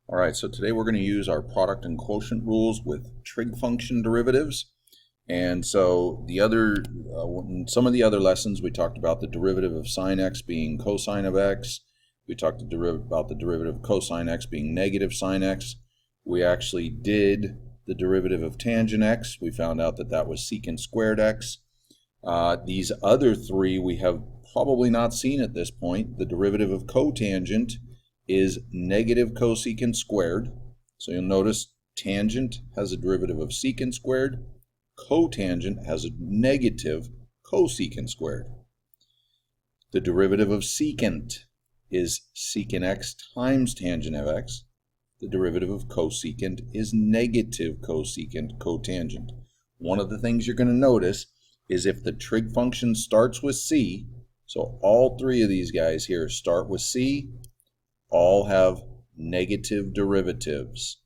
All right, so today we're going to use our product and quotient rules with trig function derivatives. And so in some of the other lessons, we talked about the derivative of sine x being cosine of x. We talked about the derivative of cosine x being negative sine x. We actually did the derivative of tangent x. We found out that that was secant squared x. These other three we have probably not seen at this point. The derivative of cotangent is negative cosecant squared. So you'll notice tangent has a derivative of secant squared. Cotangent has a negative cosecant squared. The derivative of secant is secant x times tangent of x. The derivative of cosecant is negative cosecant cotangent. One of the things you're going to notice is if the trig function starts with c, so all three of these guys here start with c, all have negative derivatives.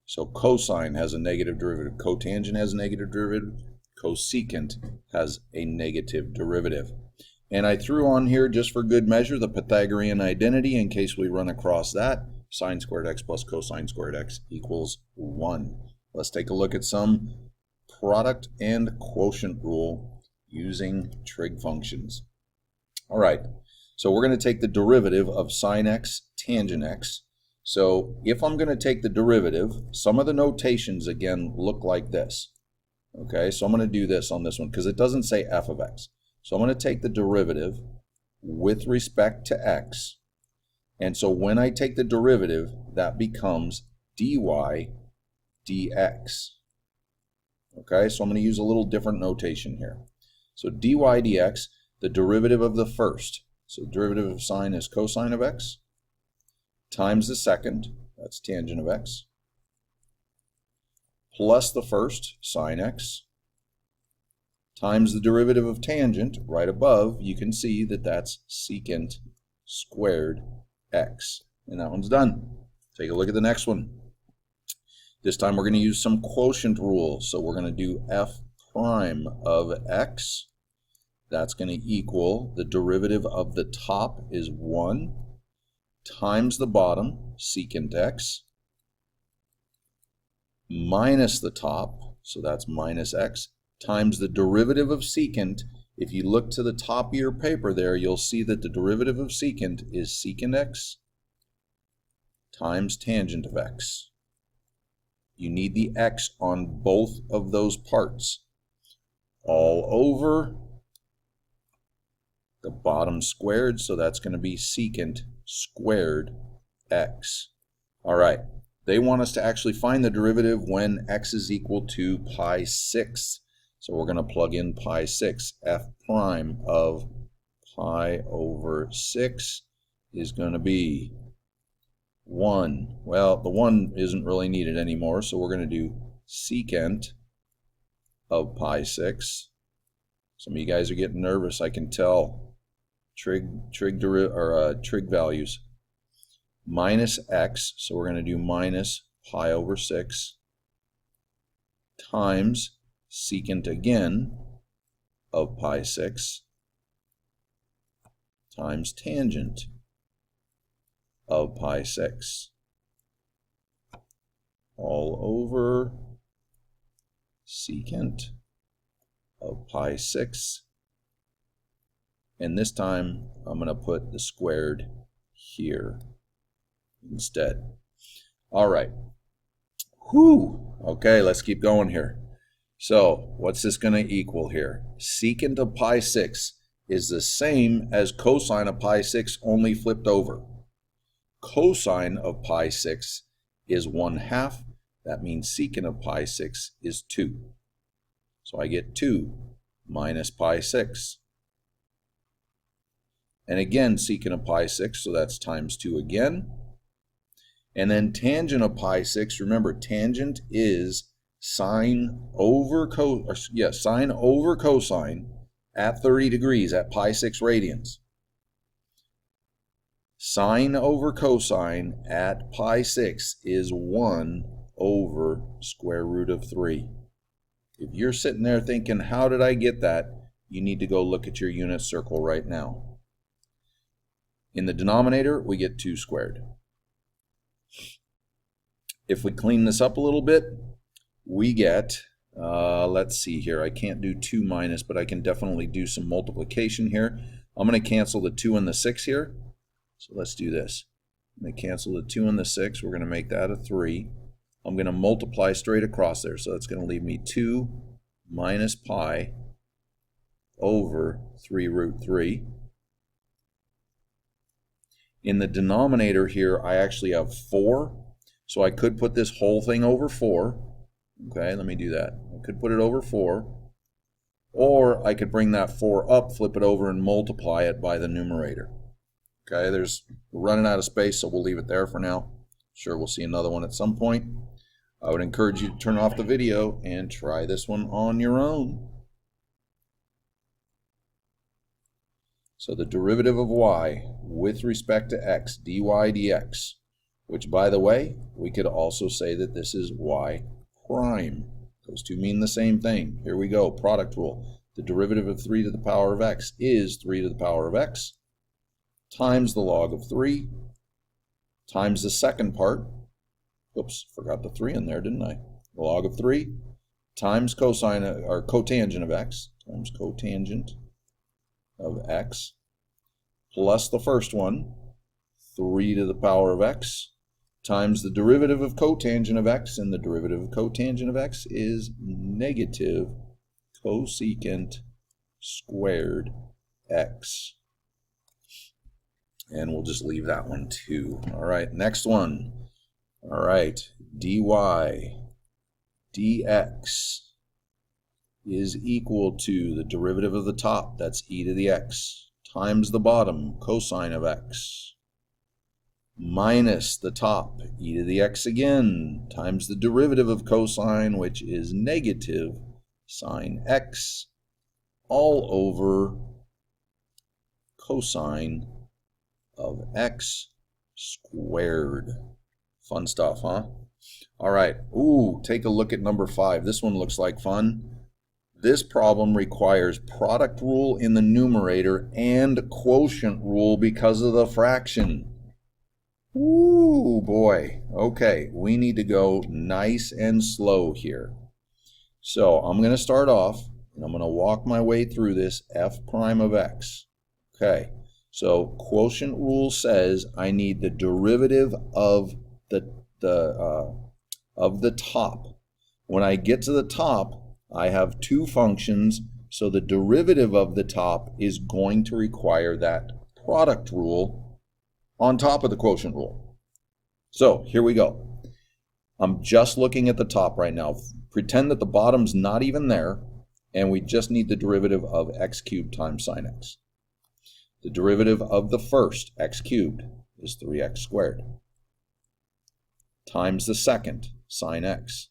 So cosine has a negative derivative, cotangent has a negative derivative, cosecant has a negative derivative. And I threw on here, just for good measure, the Pythagorean identity in case we run across that. Sine squared x plus cosine squared x equals 1. Let's take a look at some product and quotient rule using trig functions. All right. So we're going to take the derivative of sine x tangent x. So if I'm going to take the derivative, some of the notations again look like this. Okay, so I'm going to do this on this one because it doesn't say f of x. So I'm going to take the derivative with respect to x. And so when I take the derivative, that becomes dy dx. Okay, so I'm going to use a little different notation here. So dy dx, the derivative of the first. So the derivative of sine is cosine of x, times the second, that's tangent of x, plus the first, sine x, times the derivative of tangent, right above, you can see that that's secant squared x. And that one's done. Take a look at the next one. This time we're going to use some quotient rules. So we're going to do f prime of x. That's going to equal the derivative of the top is 1 times the bottom, secant x, minus the top, so that's minus x, times the derivative of secant. If you look to the top of your paper there, you'll see that the derivative of secant is secant x times tangent of x. You need the x on both of those parts. All over the bottom squared, so that's going to be secant squared x. All right, they want us to actually find the derivative when x is equal to pi 6. So we're going to plug in pi 6. F prime of pi over 6 is going to be 1. Well, the 1 isn't really needed anymore, so we're going to do secant of pi 6. Some of you guys are getting nervous, I can tell. Trig values. Minus x, so we're going to do minus pi over 6 times secant again of pi 6 times tangent of pi 6 all over secant of pi 6. And this time, I'm going to put the squared here instead. All right. Whew. Okay, let's keep going here. So, what's this going to equal here? Secant of pi 6 is the same as cosine of pi 6, only flipped over. Cosine of pi 6 is 1/2. That means secant of pi 6 is 2. So I get 2 minus pi 6. And again, secant of pi 6, so that's times 2 again. And then tangent of pi 6, remember, tangent is sine over cosine at 30 degrees, at pi 6 radians. Sine over cosine at pi 6 is 1 over square root of 3. If you're sitting there thinking, how did I get that? You need to go look at your unit circle right now. In the denominator, we get 2 squared. If we clean this up a little bit, we get, let's see here, I can't do 2 minus, but I can definitely do some multiplication here. I'm going to cancel the 2 and the 6 here. So let's do this. I'm going to cancel the 2 and the 6. We're going to make that a 3. I'm going to multiply straight across there. So it's going to leave me 2 minus pi over 3 root 3. In the denominator here, I actually have 4. So I could put this whole thing over 4. Okay, let me do that. I could put it over 4. Or I could bring that 4 up, flip it over, and multiply it by the numerator. Okay, we're running out of space, so we'll leave it there for now. Sure, we'll see another one at some point. I would encourage you to turn off the video and try this one on your own. So the derivative of y with respect to x, dy dx, which, by the way, we could also say that this is y prime. Those two mean the same thing. Here we go, product rule. The derivative of 3 to the power of x is 3 to the power of x times the log of 3 times the second part. Oops, forgot the 3 in there, didn't I? The log of 3 times cosine or cotangent of x times cotangent of x plus the first one, 3 to the power of x, times the derivative of cotangent of x, and the derivative of cotangent of x is negative cosecant squared x. And we'll just leave that one too. All right, next one. All right, dy dx is equal to the derivative of the top, that's e to the x, times the bottom, cosine of x, minus the top, e to the x again, times the derivative of cosine, which is negative sine x, all over cosine of x squared. Fun stuff, huh? All right. Ooh, take a look at number 5. This one looks like fun. This problem requires product rule in the numerator and quotient rule because of the fraction. Ooh, boy. Okay, we need to go nice and slow here. So I'm going to start off, and I'm going to walk my way through this f prime of x. Okay, so quotient rule says I need the derivative of the top. When I get to the top, I have two functions, so the derivative of the top is going to require that product rule on top of the quotient rule. So here we go. I'm just looking at the top right now. Pretend that the bottom's not even there, and we just need the derivative of x cubed times sine x. The derivative of the first, x cubed, is 3x squared, times the second, sine x,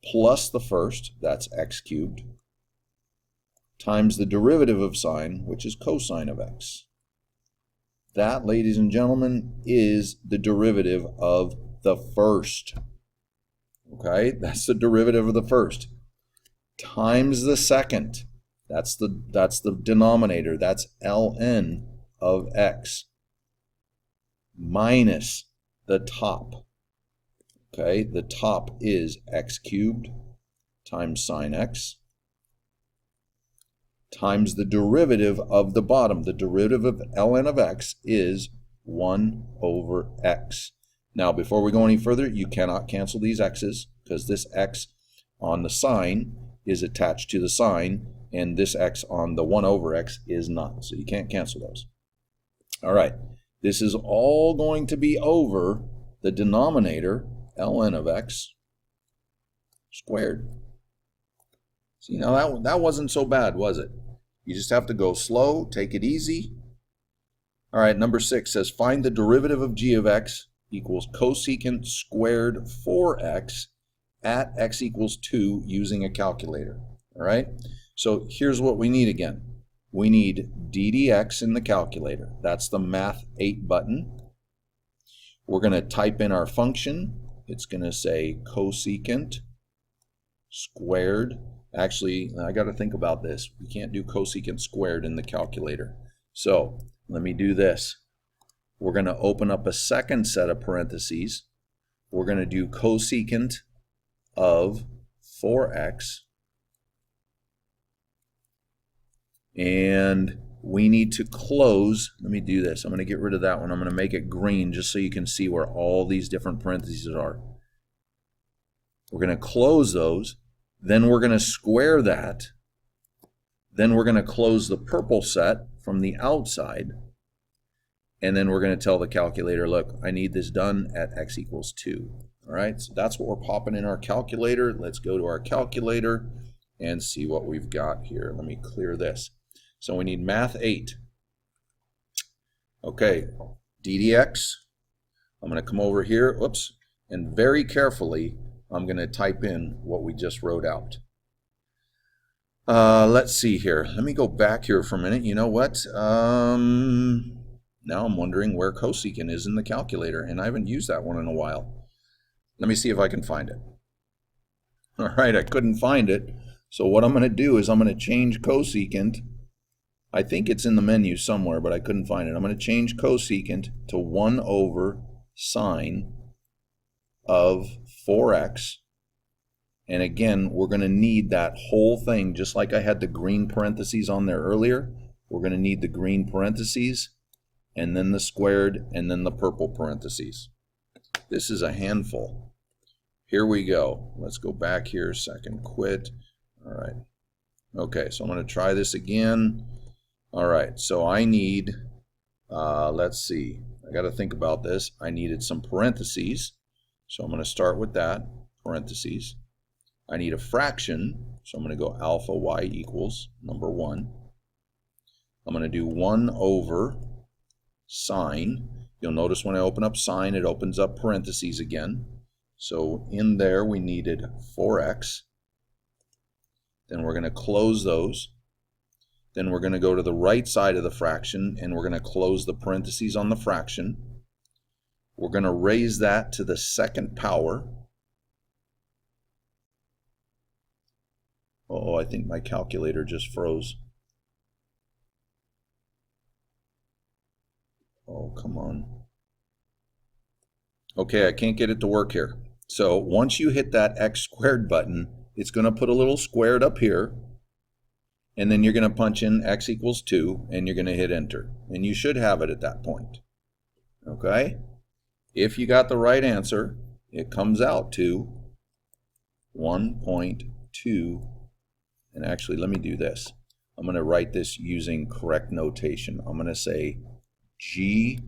plus the first, that's x cubed, times the derivative of sine, which is cosine of x. That, ladies and gentlemen, is the derivative of the first. Okay, that's the derivative of the first. Times the second, that's the denominator, that's ln of x, minus the top. Okay, the top is x cubed times sine x times the derivative of the bottom. The derivative of ln of x is 1 over x. Now, before we go any further, you cannot cancel these x's because this x on the sine is attached to the sine, and this x on the 1 over x is not. So you can't cancel those. All right, this is all going to be over the denominator, ln of x squared. See, now that wasn't so bad, was it? You just have to go slow, take it easy. All right, number 6 says find the derivative of g of x equals cosecant squared 4x at x equals 2 using a calculator. All right, so here's what we need again. We need ddx in the calculator. That's the Math 8 button. We're going to type in our function. It's going to say cosecant squared. Actually, I got to think about this. We can't do cosecant squared in the calculator. So let me do this. We're going to open up a second set of parentheses. We're going to do cosecant of 4x. And we need to close. Let me do this. I'm going to get rid of that one. I'm going to make it green just so you can see where all these different parentheses are. We're going to close those. Then we're going to square that. Then we're going to close the purple set from the outside. And then we're going to tell the calculator, look, I need this done at x equals 2. All right, so that's what we're popping in our calculator. Let's go to our calculator and see what we've got here. Let me clear this. So we need math 8. Okay, ddx. I'm going to come over here, oops, and very carefully, I'm going to type in what we just wrote out. Let's see here. Let me go back here for a minute. You know what? Now I'm wondering where cosecant is in the calculator, and I haven't used that one in a while. Let me see if I can find it. All right, I couldn't find it. So what I'm going to do is I'm going to change cosecant. I think it's in the menu somewhere, but I couldn't find it. I'm going to change cosecant to 1 over sine of 4x. And again, we're going to need that whole thing, just like I had the green parentheses on there earlier. We're going to need the green parentheses, and then the squared, and then the purple parentheses. This is a handful. Here we go. Let's go back here, second quit. All right. Okay, so I'm going to try this again. All right, so I need, let's see, I got to think about this. I needed some parentheses, so I'm going to start with that, parentheses. I need a fraction, so I'm going to go alpha y equals number 1. I'm going to do 1 over sine. You'll notice when I open up sine, it opens up parentheses again. So in there we needed 4x. Then we're going to close those. Then we're going to go to the right side of the fraction, and we're going to close the parentheses on the fraction. We're going to raise that to the second power. Oh, I think my calculator just froze. Oh, come on. Okay, I can't get it to work here. So once you hit that x squared button, it's going to put a little squared up here, and then you're going to punch in x equals 2, and you're going to hit enter. And you should have it at that point. Okay? If you got the right answer, it comes out to 1.2. And actually, let me do this. I'm going to write this using correct notation. I'm going to say g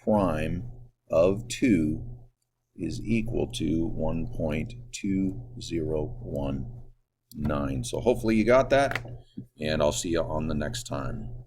prime of 2 is equal to 1.2019. So hopefully you got that, and I'll see you on the next time.